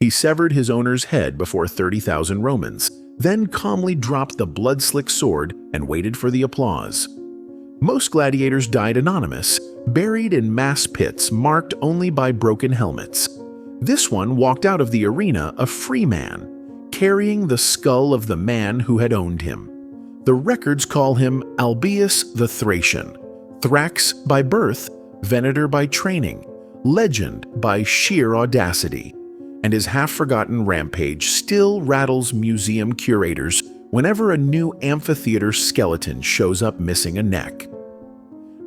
He severed his owner's head before 30,000 Romans, then calmly dropped the blood-slick sword and waited for the applause. Most gladiators died anonymous, buried in mass pits marked only by broken helmets. This one walked out of the arena a free man, carrying the skull of the man who had owned him. The records call him Albius the Thracian, Thrax by birth, Venator by training, legend by sheer audacity. And his half-forgotten rampage still rattles museum curators whenever a new amphitheater skeleton shows up missing a neck.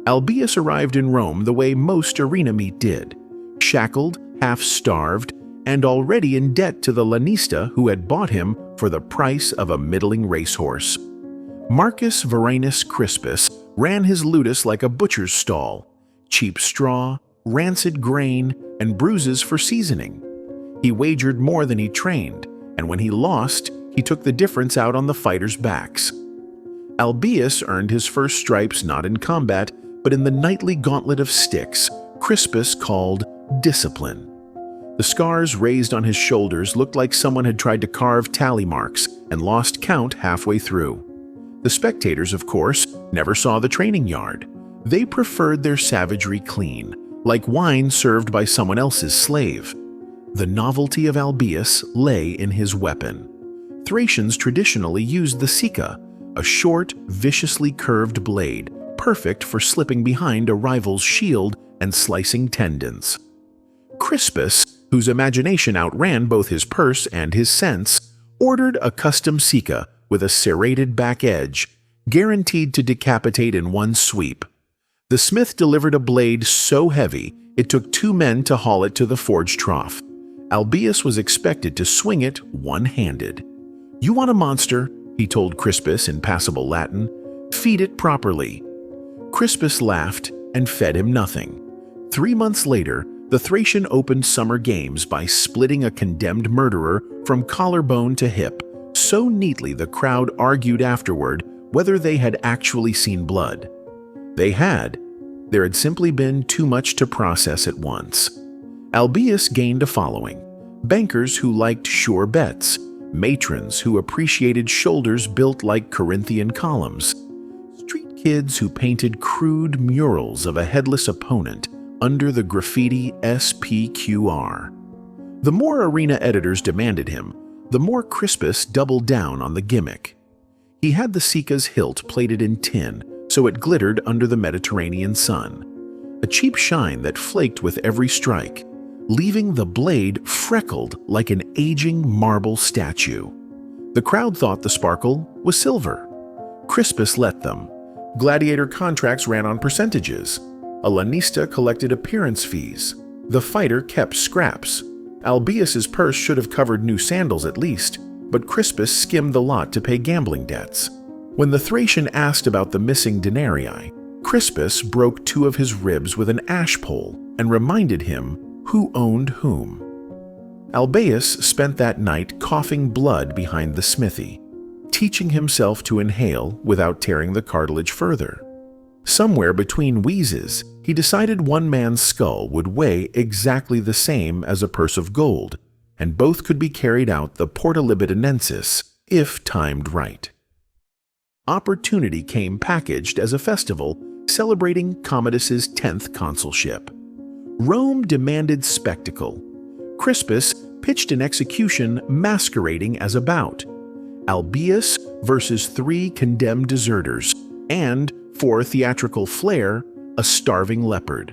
Albius arrived in Rome the way most arena meat did, shackled, half-starved, and already in debt to the lanista who had bought him for the price of a middling racehorse. Marcus Varenus Crispus ran his ludus like a butcher's stall, cheap straw, rancid grain, and bruises for seasoning. He wagered more than he trained, and when he lost, he took the difference out on the fighters' backs. Albius earned his first stripes not in combat, but in the nightly gauntlet of sticks Crispus called discipline. The scars raised on his shoulders looked like someone had tried to carve tally marks and lost count halfway through. The spectators, of course, never saw the training yard. They preferred their savagery clean, like wine served by someone else's slave. The novelty of Albius lay in his weapon. Thracians traditionally used the sica, a short, viciously curved blade, perfect for slipping behind a rival's shield and slicing tendons. Crispus, whose imagination outran both his purse and his sense, ordered a custom sica with a serrated back edge, guaranteed to decapitate in one sweep. The smith delivered a blade so heavy it took 2 men to haul it to the forge trough. Albius was expected to swing it one-handed. "You want a monster?" he told Crispus in passable Latin. "Feed it properly." Crispus laughed and fed him nothing. 3 months later, the Thracian opened summer games by splitting a condemned murderer from collarbone to hip, so neatly the crowd argued afterward whether they had actually seen blood. They had. There had simply been too much to process at once. Albius gained a following: bankers who liked sure bets, matrons who appreciated shoulders built like Corinthian columns, street kids who painted crude murals of a headless opponent under the graffiti SPQR. The more arena editors demanded him, the more Crispus doubled down on the gimmick. He had the sica's hilt plated in tin so it glittered under the Mediterranean sun, a cheap shine that flaked with every strike, leaving the blade freckled like an aging marble statue. The crowd thought the sparkle was silver. Crispus let them. Gladiator contracts ran on percentages. A lanista collected appearance fees. The fighter kept scraps. Albius's purse should have covered new sandals at least, but Crispus skimmed the lot to pay gambling debts. When the Thracian asked about the missing denarii, Crispus broke 2 of his ribs with an ash pole and reminded him who owned whom. Albius spent that night coughing blood behind the smithy, teaching himself to inhale without tearing the cartilage further. Somewhere between wheezes, he decided one man's skull would weigh exactly the same as a purse of gold, and both could be carried out the Porta Libidinensis if timed right. Opportunity came packaged as a festival celebrating Commodus's 10th consulship. Rome demanded spectacle. Crispus pitched an execution masquerading as a bout. Albius versus 3 condemned deserters, and, for theatrical flair, a starving leopard.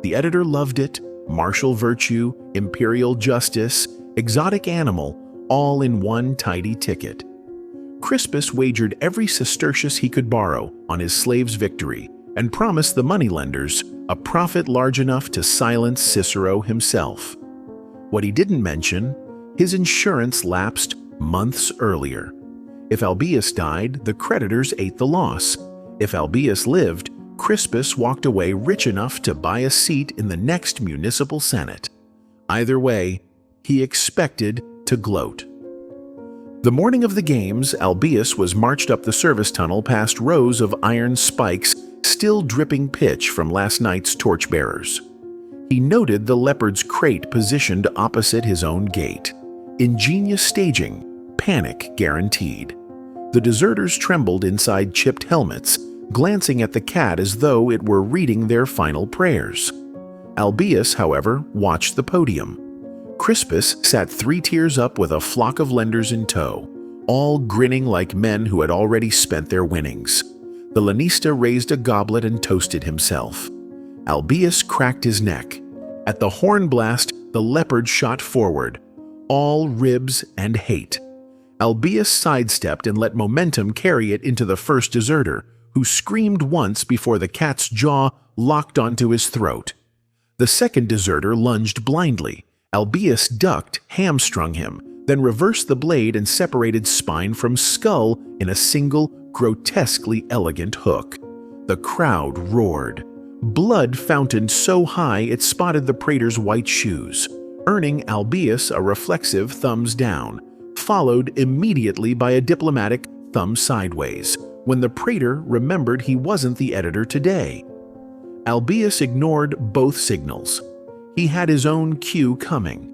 The editor loved it: martial virtue, imperial justice, exotic animal, all in one tidy ticket. Crispus wagered every sestertius he could borrow on his slave's victory and promised the moneylenders a profit large enough to silence Cicero himself. What he didn't mention, his insurance lapsed months earlier. If Albius died, the creditors ate the loss. If Albius lived, Crispus walked away rich enough to buy a seat in the next municipal senate. Either way, he expected to gloat. The morning of the games, Albius was marched up the service tunnel past rows of iron spikes still dripping pitch from last night's torchbearers. He noted the leopard's crate positioned opposite his own gate. Ingenious staging, panic guaranteed. The deserters trembled inside chipped helmets, glancing at the cat as though it were reading their final prayers. Albius, however, watched the podium. Crispus sat 3 tiers up with a flock of lenders in tow, all grinning like men who had already spent their winnings. The lanista raised a goblet and toasted himself. Albius cracked his neck. At the horn blast, the leopard shot forward, all ribs and hate. Albius sidestepped and let momentum carry it into the first deserter, who screamed once before the cat's jaw locked onto his throat. The second deserter lunged blindly. Albius ducked, hamstrung him, then reversed the blade and separated spine from skull in a single, grotesquely elegant hook. The crowd roared. Blood fountained so high it spotted the praetor's white shoes, earning Albius a reflexive thumbs down, followed immediately by a diplomatic thumb sideways, when the praetor remembered he wasn't the editor today. Albius ignored both signals. He had his own cue coming.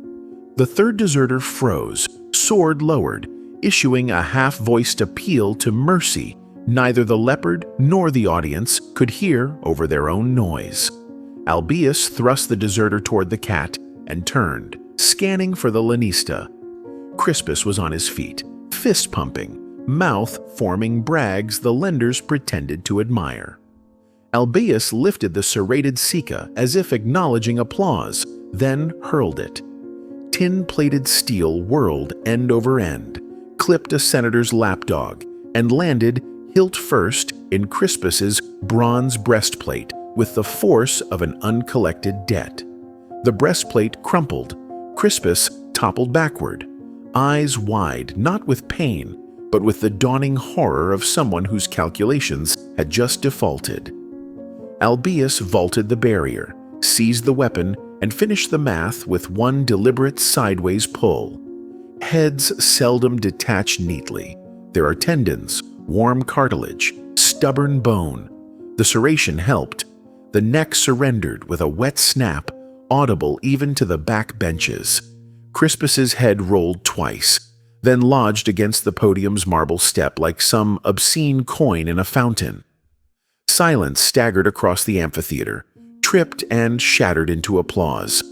The third deserter froze, sword lowered, issuing a half-voiced appeal to mercy neither the leopard nor the audience could hear over their own noise. Albius thrust the deserter toward the cat and turned, scanning for the lanista. Crispus was on his feet, fist-pumping, mouth forming brags the lenders pretended to admire. Albius lifted the serrated Sika as if acknowledging applause, then hurled it. Tin-plated steel whirled end over end, clipped a senator's lapdog, and landed hilt first in Crispus's bronze breastplate with the force of an uncollected debt. The breastplate crumpled. Crispus toppled backward, eyes wide, not with pain, but with the dawning horror of someone whose calculations had just defaulted. Albius vaulted the barrier, seized the weapon, and finished the math with one deliberate sideways pull. Heads seldom detach neatly. There are tendons, warm cartilage, stubborn bone. The serration helped. The neck surrendered with a wet snap, audible even to the back benches. Crispus's head rolled twice, then lodged against the podium's marble step like some obscene coin in a fountain. Silence staggered across the amphitheater, tripped and shattered into applause.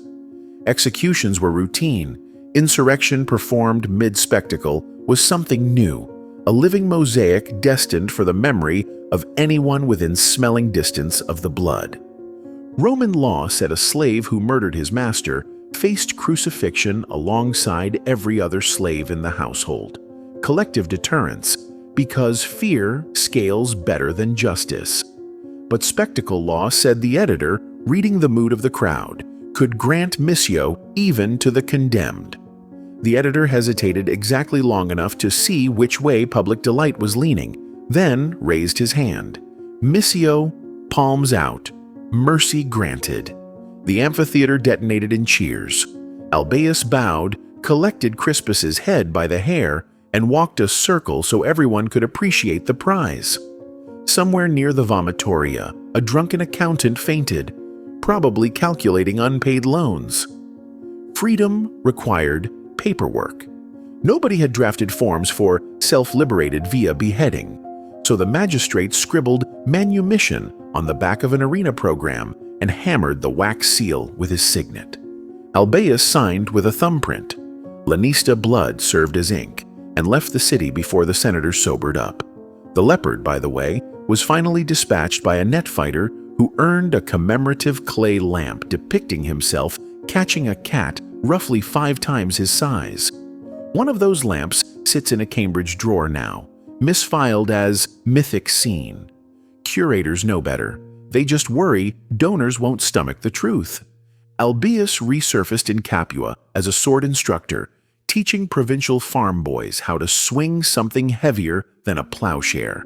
Executions were routine. Insurrection performed mid-spectacle was something new, a living mosaic destined for the memory of anyone within smelling distance of the blood. Roman law said a slave who murdered his master faced crucifixion alongside every other slave in the household. Collective deterrence, because fear scales better than justice. But spectacle law said the editor, reading the mood of the crowd, could grant missio even to the condemned. The editor hesitated exactly long enough to see which way public delight was leaning, then raised his hand. Missio, palms out, mercy granted. The amphitheater detonated in cheers. Albius bowed, collected Crispus's head by the hair, and walked a circle so everyone could appreciate the prize. Somewhere near the vomitoria, a drunken accountant fainted, probably calculating unpaid loans. Freedom required paperwork. Nobody had drafted forms for self-liberated via beheading, so the magistrate scribbled manumission on the back of an arena program and hammered the wax seal with his signet. Albius signed with a thumbprint. Lanista blood served as ink, and left the city before the senator sobered up. The leopard, by the way, was finally dispatched by a net fighter who earned a commemorative clay lamp depicting himself catching a cat roughly 5 times his size. One of those lamps sits in a Cambridge drawer now, misfiled as mythic scene. Curators know better. They just worry donors won't stomach the truth. Albius resurfaced in Capua as a sword instructor, teaching provincial farm boys how to swing something heavier than a plowshare.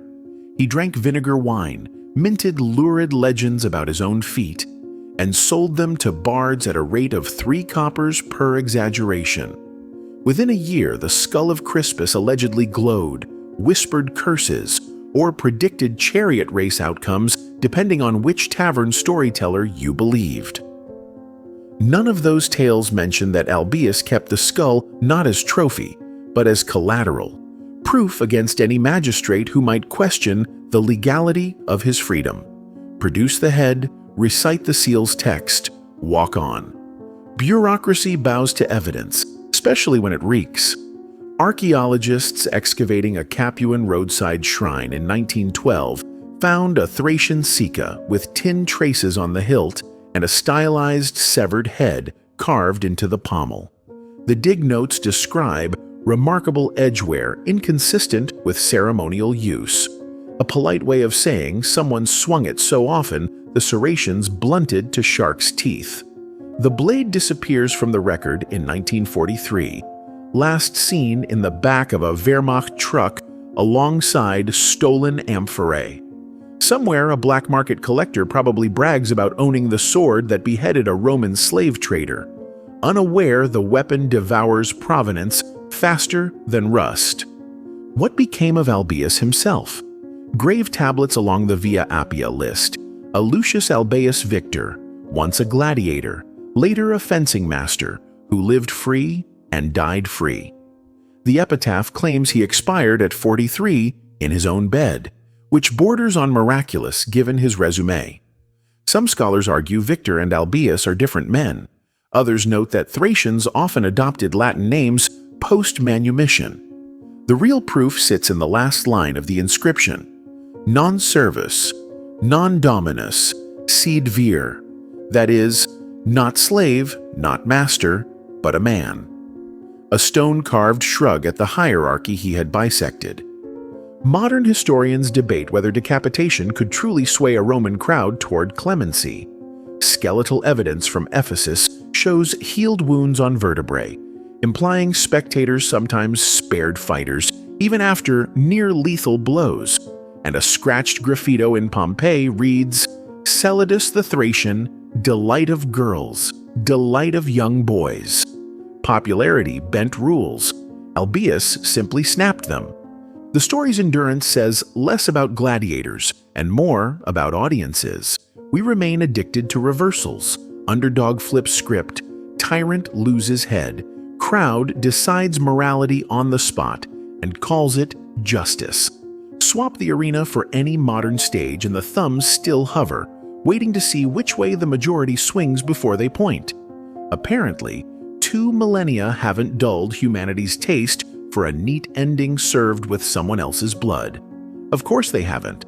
He drank vinegar wine, minted lurid legends about his own feat, and sold them to bards at a rate of 3 coppers per exaggeration. Within a year, the skull of Crispus allegedly glowed, whispered curses, or predicted chariot race outcomes depending on which tavern storyteller you believed. None of those tales mention that Albius kept the skull not as trophy, but as collateral, proof against any magistrate who might question the legality of his freedom. Produce the head, recite the seal's text, walk on. Bureaucracy bows to evidence, especially when it reeks. Archaeologists excavating a Capuan roadside shrine in 1912 found a Thracian Sika with tin traces on the hilt and a stylized severed head carved into the pommel. The dig notes describe remarkable edgeware inconsistent with ceremonial use, a polite way of saying someone swung it so often the serrations blunted to shark's teeth. The blade disappears from the record in 1943, last seen in the back of a Wehrmacht truck alongside stolen amphorae. Somewhere, a black market collector probably brags about owning the sword that beheaded a Roman slave trader, unaware the weapon devours provenance faster than rust. What became of Albius himself? Grave tablets along the Via Appia list a Lucius Albius Victor, once a gladiator, later a fencing master, who lived free and died free. The epitaph claims he expired at 43 in his own bed, which borders on miraculous given his resume. Some scholars argue Victor and Albius are different men. Others note that Thracians often adopted Latin names post-manumission. The real proof sits in the last line of the inscription: non servus, non dominus, sed vir, that is, not slave, not master, but a man. A stone-carved shrug at the hierarchy he had bisected. Modern historians debate whether decapitation could truly sway a Roman crowd toward clemency. Skeletal evidence from Ephesus shows healed wounds on vertebrae, implying spectators sometimes spared fighters even after near-lethal blows, and a scratched graffito in Pompeii reads, "Celadus the Thracian, delight of girls, delight of young boys." Popularity bent rules. Albius simply snapped them. The story's endurance says less about gladiators and more about audiences. We remain addicted to reversals. Underdog flips script, tyrant loses head, crowd decides morality on the spot and calls it justice. Swap the arena for any modern stage and the thumbs still hover, waiting to see which way the majority swings before they point. Apparently, 2 millennia haven't dulled humanity's taste for a neat ending served with someone else's blood. Of course they haven't.